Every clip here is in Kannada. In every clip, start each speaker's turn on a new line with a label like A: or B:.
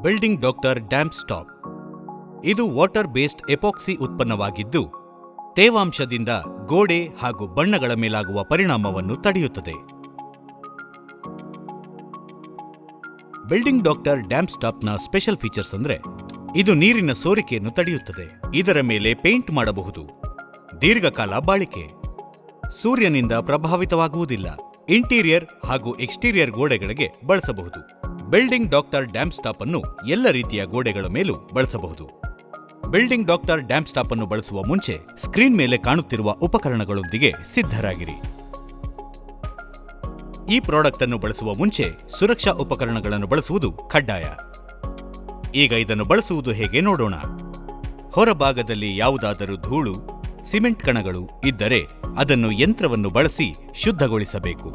A: Building doctor damp stop. ಇದು ವಾಟರ್ ಬೇಸ್ಡ್ ಎಪಾಕ್ಸಿ ಉತ್ಪನ್ನವಾಗಿದ್ದು, ತೇವಾಂಶದಿಂದ ಗೋಡೆ ಹಾಗೂ ಬಣ್ಣಗಳ ಮೇಲಾಗುವ ಪರಿಣಾಮವನ್ನು ತಡೆಯುತ್ತದೆ. ಬಿಲ್ಡಿಂಗ್ ಡಾಕ್ಟರ್ ಡ್ಯಾಮ್ ಸ್ಟಾಪ್ನ ಸ್ಪೆಷಲ್ ಫೀಚರ್ಸ್ ಅಂದ್ರೆ, ಇದು ನೀರಿನ ಸೋರಿಕೆಯನ್ನು ತಡೆಯುತ್ತದೆ. ಇದರ ಮೇಲೆ ಪೇಂಟ್ ಮಾಡಬಹುದು. ದೀರ್ಘಕಾಲ ಬಾಳಿಕೆ. ಸೂರ್ಯನಿಂದ ಪ್ರಭಾವಿತವಾಗುವುದಿಲ್ಲ. ಇಂಟೀರಿಯರ್ ಹಾಗೂ ಎಕ್ಸ್ಟೀರಿಯರ್ ಗೋಡೆಗಳಿಗೆ ಬಳಸಬಹುದು. ಬಿಲ್ಡಿಂಗ್ ಡಾಕ್ಟರ್ ಡ್ಯಾಮ್ ಸ್ಟಾಪ್ ಅನ್ನು ಎಲ್ಲ ರೀತಿಯ ಗೋಡೆಗಳ ಮೇಲೂ ಬಳಸಬಹುದು. ಬಿಲ್ಡಿಂಗ್ ಡಾಕ್ಟರ್ ಡ್ಯಾಮ್ ಸ್ಟಾಪ್ ಅನ್ನು ಬಳಸುವ ಮುಂಚೆ ಸ್ಕ್ರೀನ್ ಮೇಲೆ ಕಾಣುತ್ತಿರುವ ಉಪಕರಣಗಳೊಂದಿಗೆ ಸಿದ್ಧರಾಗಿರಿ. ಈ ಪ್ರಾಡಕ್ಟ್ ಅನ್ನು ಬಳಸುವ ಮುಂಚೆ ಸುರಕ್ಷಾ ಉಪಕರಣಗಳನ್ನು ಬಳಸುವುದು ಕಡ್ಡಾಯ. ಈಗ ಇದನ್ನು ಬಳಸುವುದು ಹೇಗೆ ನೋಡೋಣ. ಹೊರಭಾಗದಲ್ಲಿ ಯಾವುದಾದರೂ ಧೂಳು, ಸಿಮೆಂಟ್ ಕಣಗಳು ಇದ್ದರೆ ಅದನ್ನು ಯಂತ್ರವನ್ನು ಬಳಸಿ ಶುದ್ಧಗೊಳಿಸಬೇಕು.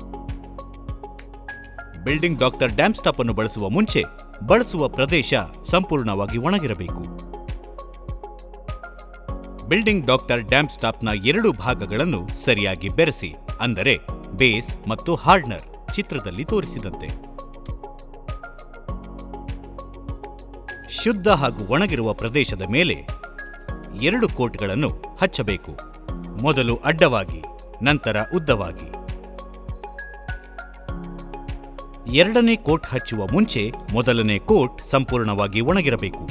A: ಬಿಲ್ಡಿಂಗ್ ಡಾಕ್ಟರ್ ಡ್ಯಾಮ್ ಸ್ಟಾಪ್ ಅನ್ನು ಬಳಸುವ ಮುಂಚೆ ಬಳಸುವ ಪ್ರದೇಶ ಸಂಪೂರ್ಣವಾಗಿ ಒಣಗಿರಬೇಕು. ಬಿಲ್ಡಿಂಗ್ ಡಾಕ್ಟರ್ ಡ್ಯಾಮ್ ಸ್ಟಾಪ್ನ 2 ಭಾಗಗಳನ್ನು ಸರಿಯಾಗಿ ಬೆರೆಸಿ, ಅಂದರೆ ಬೇಸ್ ಮತ್ತು ಹಾರ್ಡ್ನರ್, ಚಿತ್ರದಲ್ಲಿ ತೋರಿಸಿದಂತೆ. ಶುದ್ಧ ಹಾಗೂ ಒಣಗಿರುವ ಪ್ರದೇಶದ ಮೇಲೆ 2 ಕೋಟ್ಗಳನ್ನು ಹಚ್ಚಬೇಕು. ಮೊದಲು ಅಡ್ಡವಾಗಿ, ನಂತರ ಉದ್ದವಾಗಿ. 2ನೇ ಕೋಟ್ ಹಚ್ಚುವ ಮುಂಚೆ ಮೊದಲನೇ ಕೋಟ್ ಸಂಪೂರ್ಣವಾಗಿ ಒಣಗಿರಬೇಕು.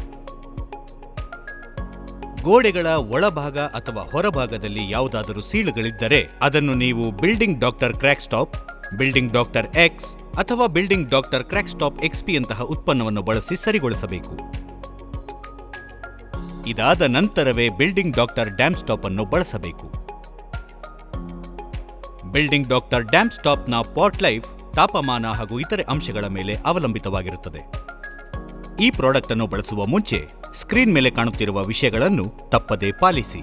A: ಗೋಡೆಗಳ ಒಳಭಾಗ ಅಥವಾ ಹೊರಭಾಗದಲ್ಲಿ ಯಾವುದಾದರೂ ಸೀಳುಗಳಿದ್ದರೆ ಅದನ್ನು ನೀವು building doctor crack stop, building doctor X ಅಥವಾ building doctor crack stop XP ಯಂತಹ ಉತ್ಪನ್ನವನ್ನು ಬಳಸಿ ಸರಿಗೊಳಿಸಬೇಕು. ಇದಾದ ನಂತರವೇ ಬಿಲ್ಡಿಂಗ್ ಡಾಕ್ಟರ್ ಡ್ಯಾಮ್ ಸ್ಟಾಪ್ ಅನ್ನು ಬಳಸಬೇಕು. ಬಿಲ್ಡಿಂಗ್ ಡಾಕ್ಟರ್ ಡ್ಯಾಮ್ ಸ್ಟಾಪ್ನ ಪಾಟ್ ಲೈಫ್ ತಾಪಮಾನ ಹಾಗೂ ಇತರೆ ಅಂಶಗಳ ಮೇಲೆ ಅವಲಂಬಿತವಾಗಿರುತ್ತದೆ. ಈ ಪ್ರಾಡಕ್ಟ್ ಅನ್ನು ಬಳಸುವ ಮುಂಚೆ ಸ್ಕ್ರೀನ್ ಮೇಲೆ ಕಾಣುತ್ತಿರುವ ವಿಷಯಗಳನ್ನು ತಪ್ಪದೇ ಪಾಲಿಸಿ.